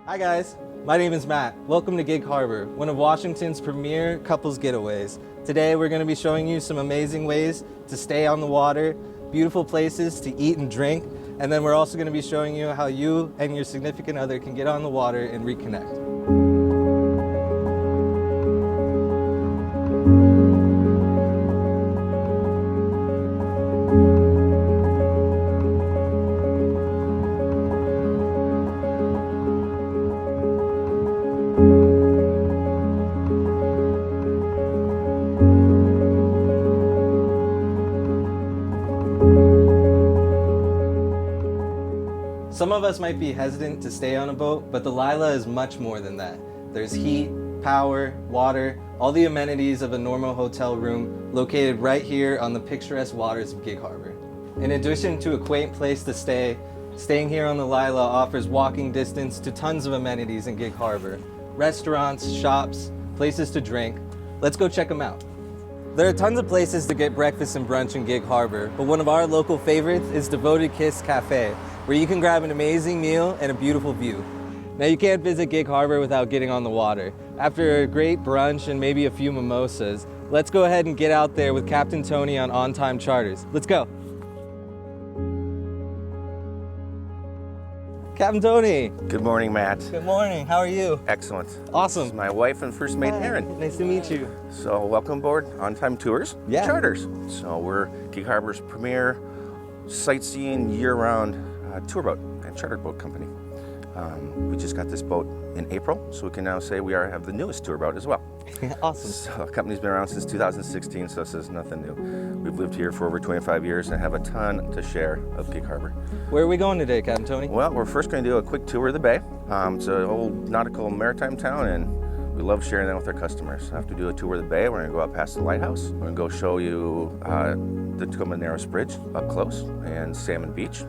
Hi guys, my name is Matt. Welcome to Gig Harbor, one of Washington's premier couples getaways. Today we're going to be showing you some amazing ways to stay on the water, beautiful places to eat and drink, and then we're also going to be showing you how you and your significant other can get on the water and reconnect. Some of us might be hesitant to stay on a boat, but the LYLA is much more than that. There's heat, power, water, all the amenities of a normal hotel room located right here on the picturesque waters of Gig Harbor. In addition to a quaint place to stay, staying here on the LYLA offers walking distance to tons of amenities in Gig Harbor. Restaurants, shops, places to drink. Let's go check them out. There are tons of places to get breakfast and brunch in Gig Harbor, but one of our local favorites is Devoted Kiss Cafe, where you can grab an amazing meal and a beautiful view. Now you can't visit Gig Harbor without getting on the water. After a great brunch and maybe a few mimosas, let's go ahead and get out there with Captain Tony on OnTime Charters. Let's go. Captain Tony. Good morning, Matt. Good morning, how are you? Excellent. Awesome. This is my wife and first mate, Aaron. Nice to meet you. So welcome aboard OnTime Tours and Charters. So we're Gig Harbor's premier sightseeing year-round tour boat and charter boat company. We just got this boat in April, so we can now say we have the newest tour boat as well. Awesome. So the company's been around since 2016, so this is nothing new. We've lived here for over 25 years and have a ton to share of Gig Harbor. Where are we going today, Captain Tony? Well, we're first going to do a quick tour of the bay. It's an old nautical maritime town, and we love sharing that with our customers. After we do a tour of the bay, we're going to go out past the lighthouse. We're going to go show you the Tacoma Narrows Bridge up close and Salmon Beach.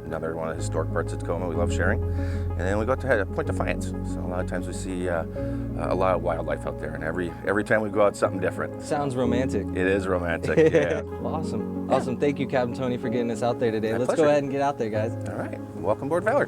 Another one of the historic parts of Tacoma we love sharing. And then we go to Point Defiance. So a lot of times we see a lot of wildlife out there, and every time we go out, something different. Sounds romantic. It is romantic, yeah. Awesome. Awesome. Thank you, Captain Tony, for getting us out there today. My Let's pleasure. go ahead and get out there, guys. All right. Welcome aboard, Valor.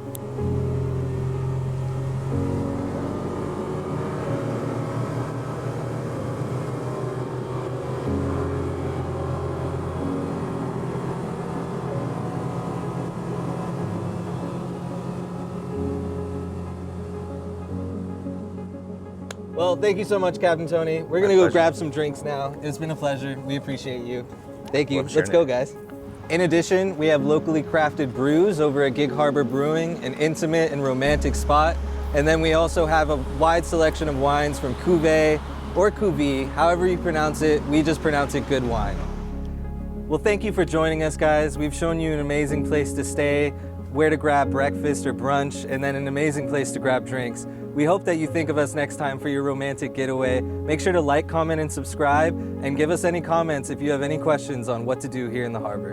Well, thank you so much, Captain Tony. We're going to go grab some drinks now. It's been a pleasure. We appreciate you. Thank you. Let's go, guys. In addition, we have locally crafted brews over at Gig Harbor Brewing, an intimate and romantic spot. And then we also have a wide selection of wines from Cuvée or Cuvée, however you pronounce it. We just pronounce it good wine. Well, thank you for joining us, guys. We've shown you an amazing place to stay, where to grab breakfast or brunch, and then an amazing place to grab drinks. We hope that you think of us next time for your romantic getaway. Make sure to like, comment, and subscribe, and give us any comments if you have any questions on what to do here in the harbor.